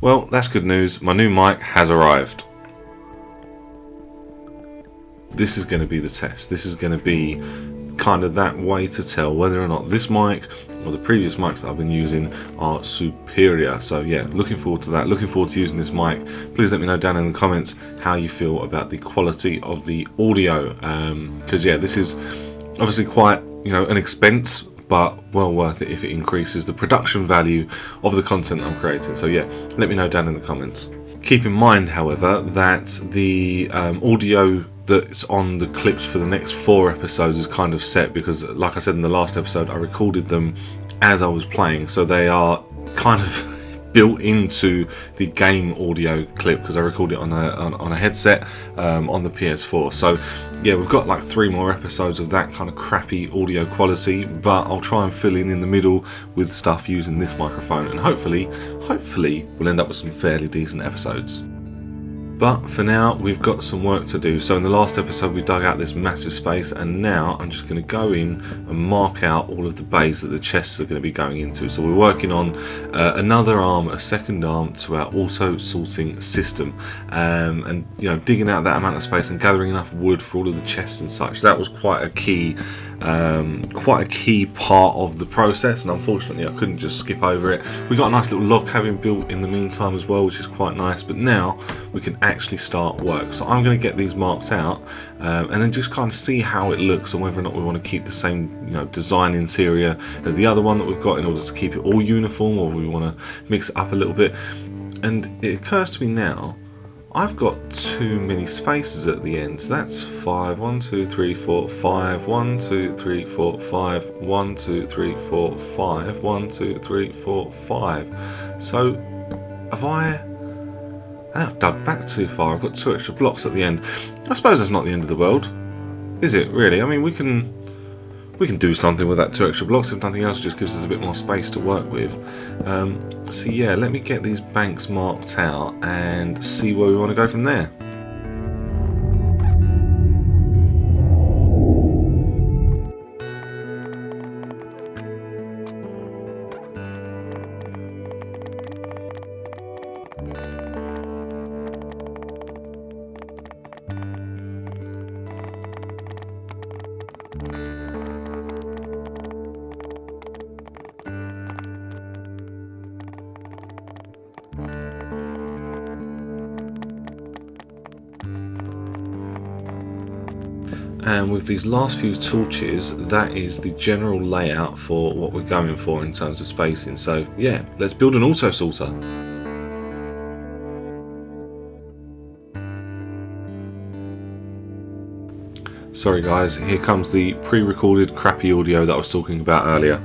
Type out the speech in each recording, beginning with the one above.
Well, that's good news. My new mic has arrived. This is going to be the test. This is going to be kind of that way to tell whether or not this mic or the previous mics that I've been using are superior. So yeah, looking forward to that. Looking forward to using this mic. Please let me know down in the comments how you feel about the quality of the audio. Because yeah, this is obviously quite, an expense, but well worth it if it increases the production value of the content I'm creating. So yeah, let me know down in the comments. Keep in mind, however, that the audio that's on the clips for the next 4 episodes is kind of set, because like I said in the last episode, I recorded them as I was playing, so they are kind of built into the game audio clip because I recorded it on a headset on the PS4. So yeah, we've got like 3 more episodes of that kind of crappy audio quality, but I'll try and fill in the middle with stuff using this microphone, and hopefully we'll end up with some fairly decent episodes. But for now, we've got some work to do. So in the last episode, we dug out this massive space, and now I'm just going to go in and mark out all of the bays that the chests are going to be going into. So we're working on another arm, a second arm to our auto sorting system, and digging out that amount of space and gathering enough wood for all of the chests and such. That was quite a key part of the process, and unfortunately I couldn't just skip over it. We got a nice little log cabin built in the meantime as well, which is quite nice, but now we can actually start work. So I'm going to get these marked out and then just kind of see how it looks and whether or not we want to keep the same design interior as the other one that we've got in order to keep it all uniform, or we want to mix it up a little bit. And it occurs to me now, I've got too many spaces at the end. So that's 5, 1, 2, 3, 4, 5, 1, 2, 3, 4, 5, 1, 2, 3, 4, 5, 1, 2, 3, 4, 5. So I've dug back too far. I've got 2 extra blocks at the end. I suppose that's not the end of the world, is it really? I mean, we can do something with that 2 extra blocks. If nothing else, it just gives us a bit more space to work with. So yeah, let me get these banks marked out and see where we want to go from there. And with these last few torches, that is the general layout for what we're going for in terms of spacing. So yeah, let's build an auto sorter. Sorry guys, here comes the pre-recorded crappy audio that I was talking about earlier.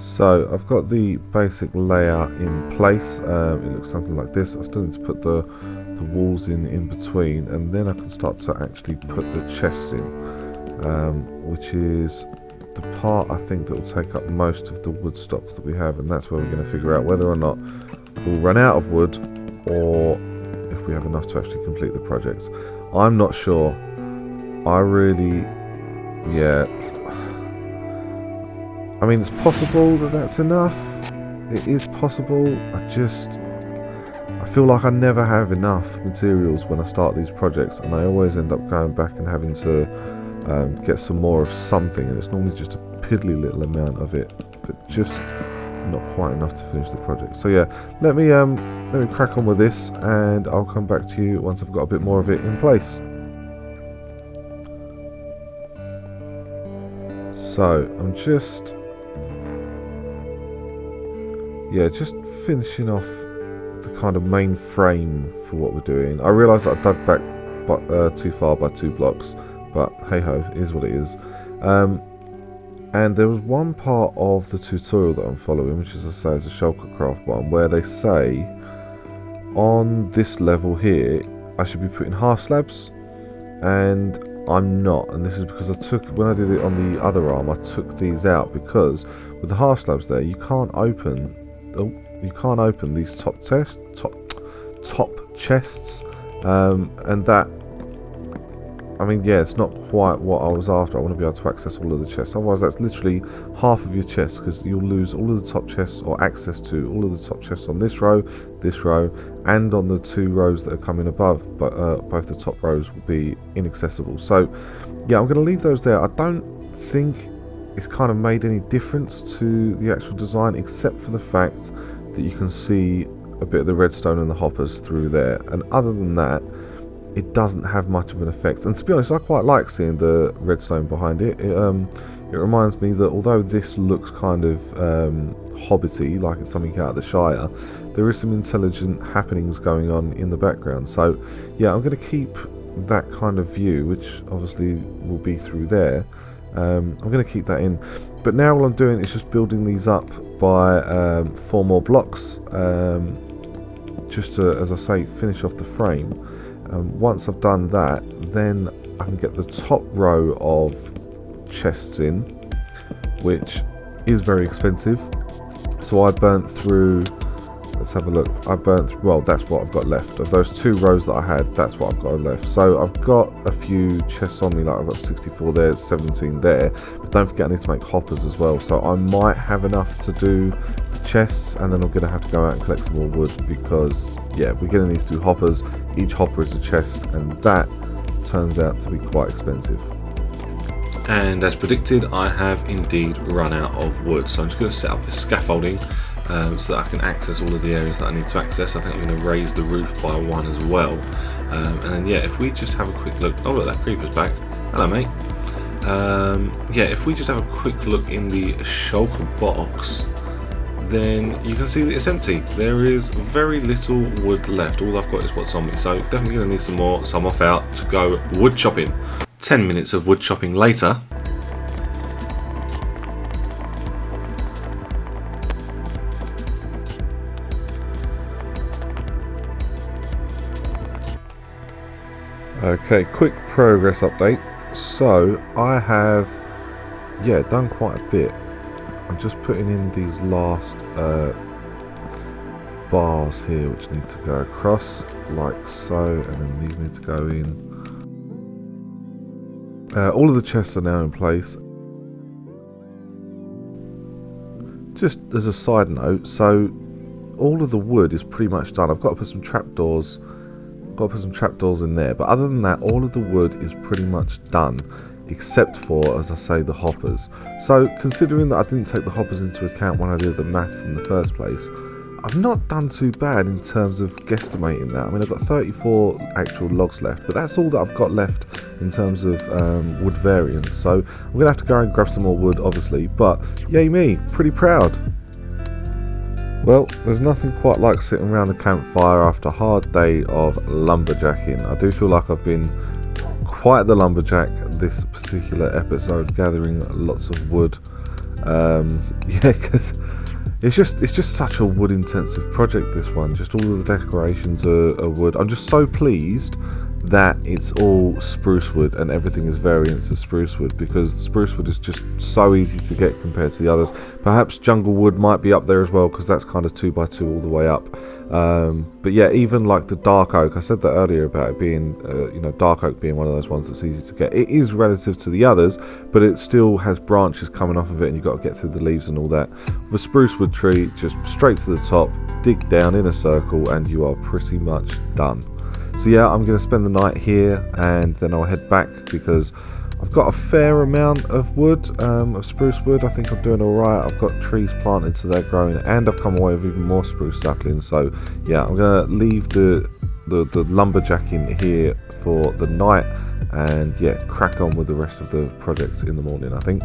So I've got the basic layout in place. It looks something like this. I still need to put the walls in between, and then I can start to actually put the chests in, which is the part I think that will take up most of the wood stocks that we have, and that's where we're going to figure out whether or not we'll run out of wood or if we have enough to actually complete the projects. I'm not sure. I mean, it's possible that that's enough. It is possible. I feel like I never have enough materials when I start these projects, and I always end up going back and having to get some more of something, and it's normally just a piddly little amount of it, but just not quite enough to finish the project. So yeah, let me crack on with this, and I'll come back to you once I've got a bit more of it in place. So I'm just finishing off the kind of main frame for what we're doing. I realised that I dug back too far by 2 blocks, but hey ho, it is what it is. And there was one part of the tutorial that I'm following, which, as I say, is a shulker craft one, where they say on this level here I should be putting half slabs, and I'm not, and this is because when I did it on the other arm, I took these out because with the half slabs there, you can't open these top chests, and that I mean, yeah, it's not quite what I was after. I want to be able to access all of the chests. Otherwise, that's literally half of your chests, because you'll lose all of the top chests, or access to all of the top chests on this row, and on the 2 rows that are coming above. But both the top rows will be inaccessible. So, yeah, I'm going to leave those there. I don't think it's kind of made any difference to the actual design, except for the fact that you can see a bit of the redstone and the hoppers through there. And other than that, it doesn't have much of an effect. And to be honest, I quite like seeing the redstone behind it. It reminds me that although this looks kind of hobbity, like it's something out of the Shire, there is some intelligent happenings going on in the background. So yeah, I'm going to keep that kind of view, which obviously will be through there. I'm going to keep that in. But now all I'm doing is just building these up by 4 more blocks, just to, as I say, finish off the frame. Once I've done that, then I can get the top row of chests in, which is very expensive. So I burnt through, let's have a look, well, that's what I've got left. Of those 2 rows that I had, that's what I've got left. So I've got a few chests on me, like I've got 64 there, 17 there, but don't forget I need to make hoppers as well. So I might have enough to do the chests, and then I'm going to have to go out and collect some more wood, because yeah, we're going to need to do hoppers. Each hopper is a chest, and that turns out to be quite expensive. And as predicted, I have indeed run out of wood, so I'm just going to set up this scaffolding so that I can access all of the areas that I need to access. I think I'm going to raise the roof by 1 as well. And then yeah, if we just have a quick look, oh look, that creeper's back. Hello mate. Yeah, if we just have a quick look in the shulker box, then you can see that it's empty. There is very little wood left. All I've got is what's on me, so definitely going to need some more, so I'm off out to go wood chopping. 10 minutes of wood chopping later. Okay, quick progress update. So I have, yeah, done quite a bit. I'm just putting in these last bars here, which need to go across like so, and then these need to go in. All of the chests are now in place. Just as a side note, so all of the wood is pretty much done. I've got to put some trapdoors. In there, but other than that, all of the wood is pretty much done, except for, as I say, the hoppers. So considering that I didn't take the hoppers into account when I did the math in the first place, I've not done too bad in terms of guesstimating that. I mean, I've got 34 actual logs left, but that's all that I've got left in terms of wood variance. So I'm going to have to go and grab some more wood, obviously, but yay me, pretty proud. Well, there's nothing quite like sitting around the campfire after a hard day of lumberjacking. I do feel like I've been quite the lumberjack this particular episode, gathering lots of wood. Yeah, because it's just such a wood intensive project, this one. Just all of the decorations are wood. I'm just so pleased that it's all spruce wood and everything is variants of spruce wood, because spruce wood is just so easy to get compared to the others. Perhaps jungle wood might be up there as well, because that's kind of 2x2 all the way up. But yeah, even like the dark oak, I said that earlier about it being you know, dark oak being one of those ones that's easy to get. It is relative to the others, but it still has branches coming off of it, and you've got to get through the leaves and all that. The spruce wood tree, just straight to the top, dig down in a circle, and you are pretty much done. So yeah, I'm going to spend the night here, and then I'll head back, because I've got a fair amount of wood, of spruce wood. I think I'm doing alright. I've got trees planted so they're growing, and I've come away with even more spruce saplings. So yeah, I'm going to leave the lumberjacking here for the night, and yeah, crack on with the rest of the project in the morning, I think.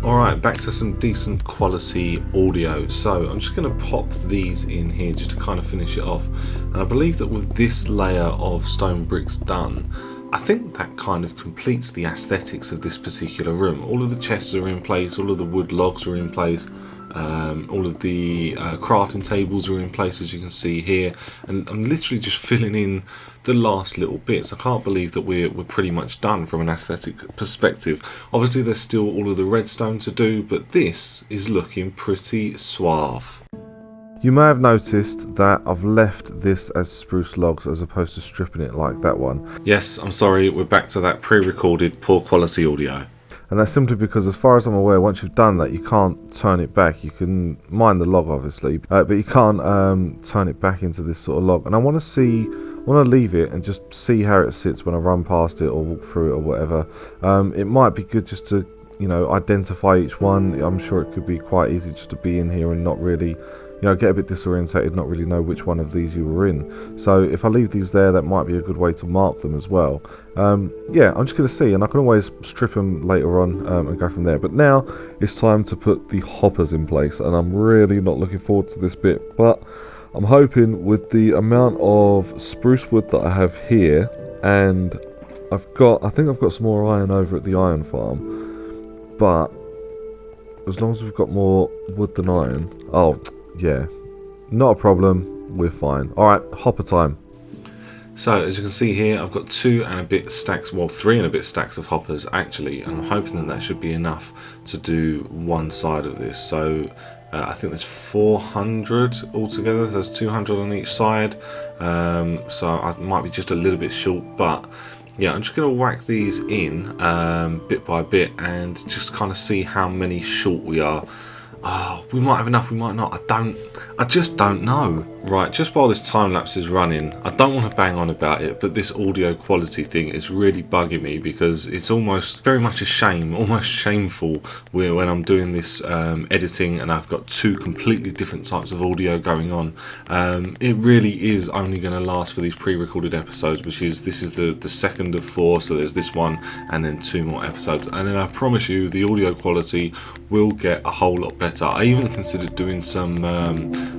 Alright, back to some decent quality audio. So I'm just going to pop these in here just to kind of finish it off. And I believe that with this layer of stone bricks done, I think that kind of completes the aesthetics of this particular room. All of the chests are in place, all of the wood logs are in place, all of the crafting tables are in place, as you can see here, and I'm literally just filling in the last little bits. I can't believe that we're pretty much done from an aesthetic perspective. Obviously there's still all of the redstone to do, but this is looking pretty suave. You may have noticed that I've left this as spruce logs as opposed to stripping it like that one. Yes, I'm sorry, we're back to that pre-recorded poor quality audio. And that's simply because, as far as I'm aware, once you've done that, you can't turn it back. You can mine the log, obviously, but you can't turn it back into this sort of log. And I want to leave it and just see how it sits when I run past it or walk through it or whatever. It might be good just to, identify each one. I'm sure it could be quite easy just to be in here and not really, get a bit disorientated, not really know which one of these you were in. So if I leave these there, that might be a good way to mark them as well. Yeah, I'm just going to see, and I can always strip them later on and go from there. But now it's time to put the hoppers in place, and I'm really not looking forward to this bit. But I'm hoping with the amount of spruce wood that I have here, and I think I've got some more iron over at the iron farm. But as long as we've got more wood than iron, yeah, not a problem, we're fine. Alright, hopper time. So as you can see here, I've got 2 and a bit stacks, well 3 and a bit stacks of hoppers actually, and I'm hoping that should be enough to do one side of this. So I think there's 400 altogether, there's 200 on each side, so I might be just a little bit short, but yeah, I'm just going to whack these in bit by bit and just kind of see how many short we are. Oh, we might have enough, we might not, I just don't know. Right, just while this time lapse is running, I don't want to bang on about it, but this audio quality thing is really bugging me because it's almost very much a shame, almost shameful when I'm doing this editing and I've got 2 completely different types of audio going on. It really is only going to last for these pre-recorded episodes, this is the second of 4, so there's this one and then 2 more episodes, and then I promise you the audio quality will get a whole lot better. I even considered doing some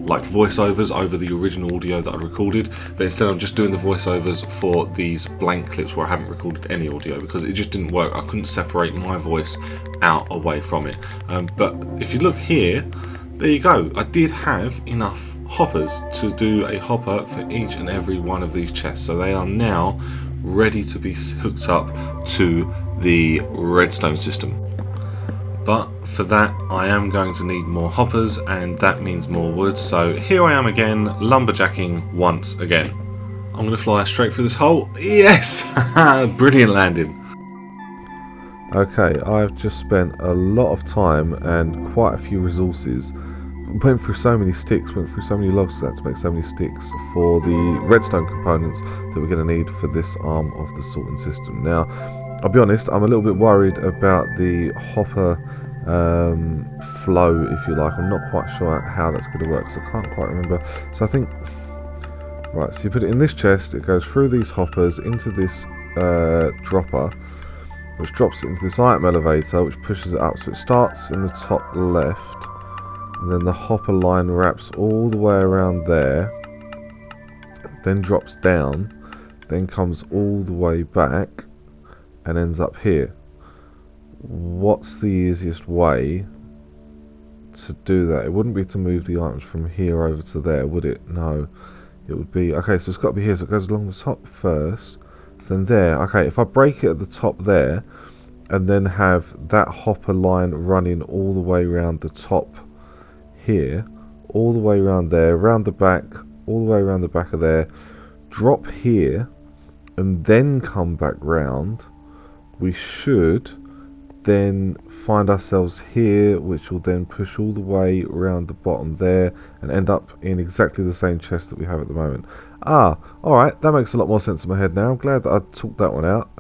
like voiceovers over the original audio that I recorded, but instead I'm just doing the voiceovers for these blank clips where I haven't recorded any audio because it just didn't work. I couldn't separate my voice out away from it. But if you look here, there you go. I did have enough hoppers to do a hopper for each and every one of these chests, so they are now ready to be hooked up to the redstone system. But for that I am going to need more hoppers, and that means more wood, so here I am again, lumberjacking once again. I'm going to fly straight through this hole. Yes! Brilliant landing. Okay, I've just spent a lot of time and quite a few resources. Went through so many sticks, went through so many logs to make so many sticks for the redstone components that we're going to need for this arm of the sorting system. Now, I'll be honest, I'm a little bit worried about the hopper flow, if you like. I'm not quite sure how that's going to work, so I can't quite remember. So I think, right, so you put it in this chest, it goes through these hoppers into this dropper, which drops it into this item elevator, which pushes it up. So it starts in the top left, and then the hopper line wraps all the way around there, then drops down, then comes all the way back, and ends up here. What's the easiest way to do that? It wouldn't be to move the items from here over to there, would it? No, it would be, okay, so it's got to be here, so it goes along the top first, so then there. Okay, if I break it at the top there and then have that hopper line running all the way around the top here, all the way around there, around the back, all the way around the back of there, drop here and then come back round, we should then find ourselves here, which will then push all the way around the bottom there and end up in exactly the same chest that we have at the moment. Alright, that makes a lot more sense in my head now. I'm glad that I took that one out.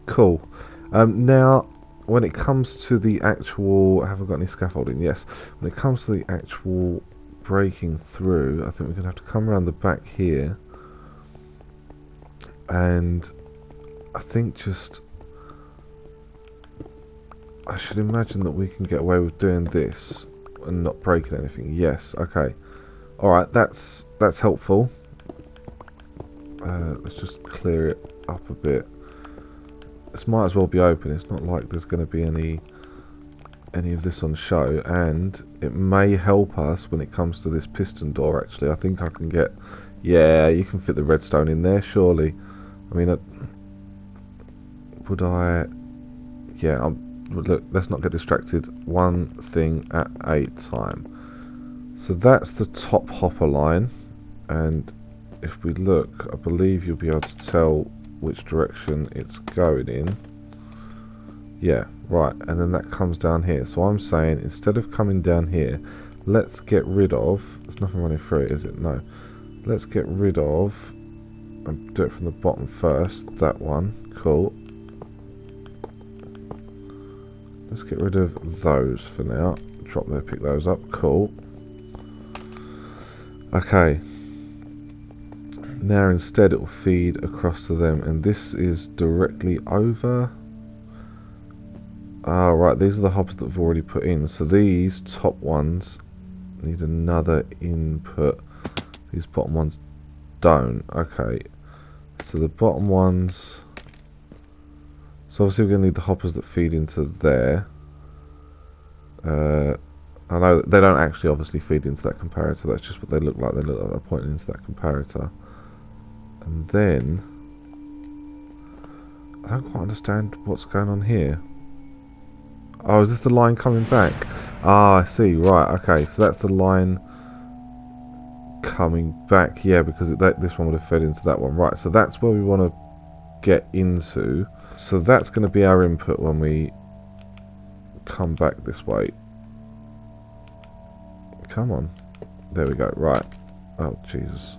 Cool. Now, when it comes to the actual, I haven't got any scaffolding, yes. When it comes to the actual breaking through, I think we're going to have to come around the back here, and I think just, I should imagine that we can get away with doing this and not breaking anything. Yes, okay. Alright, that's helpful. Let's just clear it up a bit. this might as well be open. It's not like there's going to be any of this on show, and it may help us when it comes to this piston door. Actually, I think I can get, yeah, you can fit the redstone in there, surely. I mean, would I, yeah, look, let's not get distracted. One thing at a time. So that's the top hopper line, and if we look, I believe you'll be able to tell which direction it's going in. Yeah, right, and then that comes down here. So I'm saying, instead of coming down here, let's get rid of, there's nothing running through it, is it? No. Let's get rid of, and do it from the bottom first, that one, cool. Let's get rid of those for now. Drop there, pick those up, cool. Okay. Now instead it will feed across to them, and this is directly over. Ah, right, these are the hoppers that we've already put in. So these top ones need another input. These bottom ones don't. Okay. So the bottom ones... So obviously we're going to need the hoppers that feed into there. I know that they don't actually obviously feed into that comparator. That's just what they look like. They look like they're pointing into that comparator. And then... I don't quite understand what's going on here. Oh, is this the line coming back? Ah, I see. Right, okay. So that's the line coming back. Yeah, because this one would have fed into that one. Right, so that's where we want to get into. So that's going to be our input when we come back this way. Come on. There we go. Right. Oh, Jesus.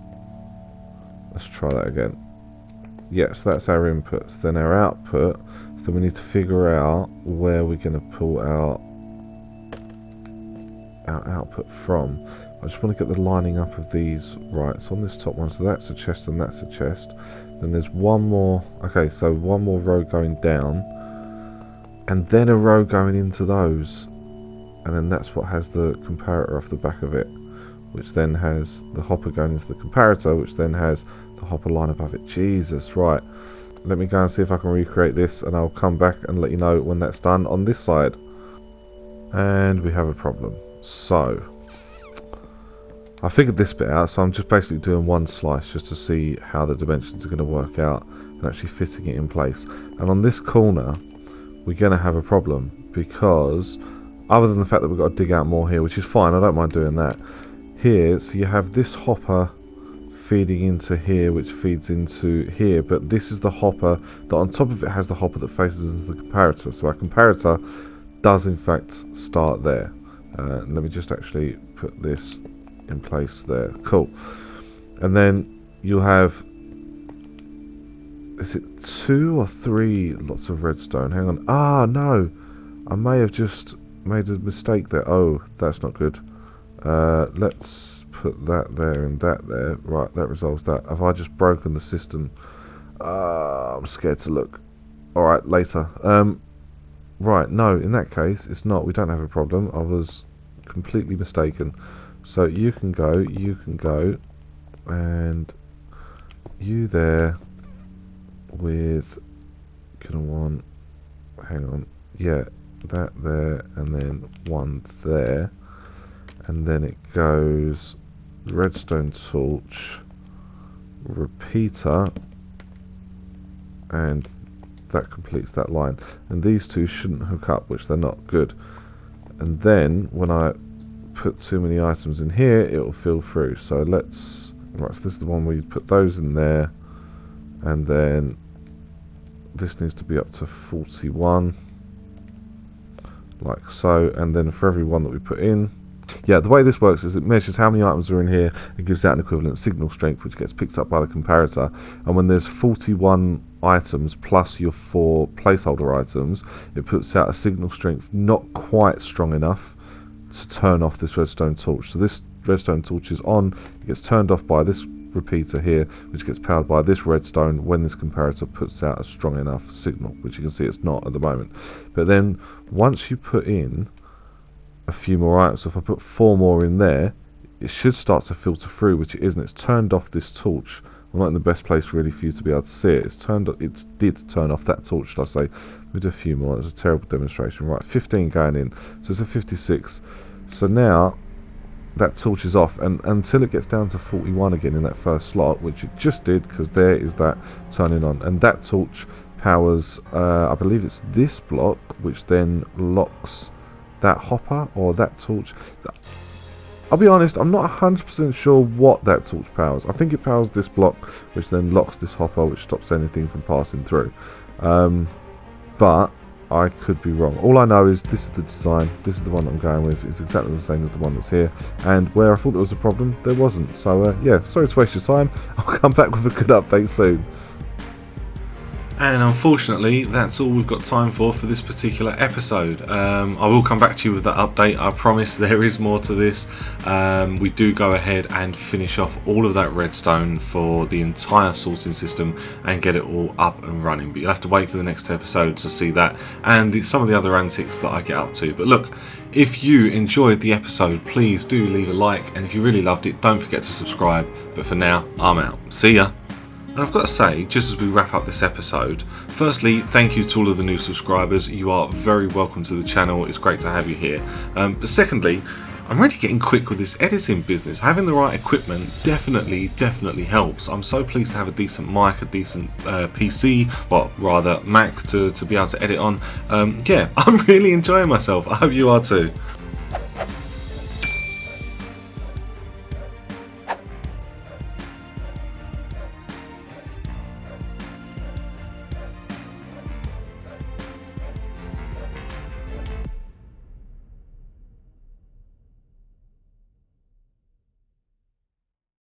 Let's try that again. Yes, that's our inputs. Then our output. So we need to figure out where we're going to pull our output from. I just want to get the lining up of these right. So on this top one, so that's a chest and that's a chest. Then there's one more. Okay, so one more row going down, and then a row going into those, and then that's what has the comparator off the back of it, which then has the hopper going into the comparator, which then has the hopper line above it. Jesus, right. Let me go and see if I can recreate this, and I'll come back and let you know when that's done on this side. And we have a problem. So I figured this bit out, so I'm just basically doing one slice just to see how the dimensions are going to work out and actually fitting it in place. And on this corner we're going to have a problem, because other than the fact that we've got to dig out more here, which is fine, I don't mind doing that. Here, so you have this hopper feeding into here, which feeds into here, but this is the hopper that on top of it has the hopper that faces into the comparator. So our comparator does in fact start there. Let me just actually put this in place there. Cool. And then you'll have, is it 2 or 3 lots of redstone? Hang on. Ah, no, I may have just made a mistake there. Oh, that's not good. Let's put that there and that there. Right, that resolves that. Have I just broken the system? I'm scared to look. Alright, later. Right, no, in that case, it's not. We don't have a problem. I was completely mistaken. So you can go, and you there with, gonna want, hang on, yeah, that there, and then one there, and then it goes redstone torch, repeater, and that completes that line. And these two shouldn't hook up, which they're not. Good. And then when I put too many items in here, it will fill through. So let's, right, so this is the one where you put those in there, and then this needs to be up to 41, like so. And then for every one that we put in, yeah, the way this works is it measures how many items are in here and gives out an equivalent signal strength, which gets picked up by the comparator. And when there's 41 items plus your 4 placeholder items, it puts out a signal strength not quite strong enough to turn off this redstone torch. So this redstone torch is on, it gets turned off by this repeater here, which gets powered by this redstone when this comparator puts out a strong enough signal, which you can see it's not at the moment. But then once you put in a few more items, so if I put 4 more in there, it should start to filter through, which it isn't. It's turned off this torch I'm not in the best place really for you to be able to see it. It did turn off that torch, should I say. We'll do a few more. It's a terrible demonstration. Right, 15 going in, so it's a 56. So now that torch is off, and until it gets down to 41 again in that first slot, which it just did, because there is that turning on, and that torch powers, I believe it's this block, which then locks that hopper, or that torch. I'll be honest, I'm not 100% sure what that torch powers. I think it powers this block, which then locks this hopper, which stops anything from passing through. But I could be wrong. All I know is this is the design, this is the one that I'm going with. It's exactly the same as the one that's here, and where I thought there was a problem, there wasn't. So yeah, sorry to waste your time. I'll come back with a good update soon. And unfortunately, that's all we've got time for this particular episode. I will come back to you with that update. I promise there is more to this. We do go ahead and finish off all of that redstone for the entire sorting system and get it all up and running. But you'll have to wait for the next episode to see that and some of the other antics that I get up to. But look, if you enjoyed the episode, please do leave a like. And if you really loved it, don't forget to subscribe. But for now, I'm out. See ya. And I've got to say, just as we wrap up this episode, firstly, thank you to all of the new subscribers. You are very welcome to the channel. It's great to have you here. But secondly, I'm really getting quick with this editing business. Having the right equipment definitely helps. I'm so pleased to have a decent mic, a decent PC, well, rather Mac to be able to edit on. Yeah, I'm really enjoying myself. I hope you are too.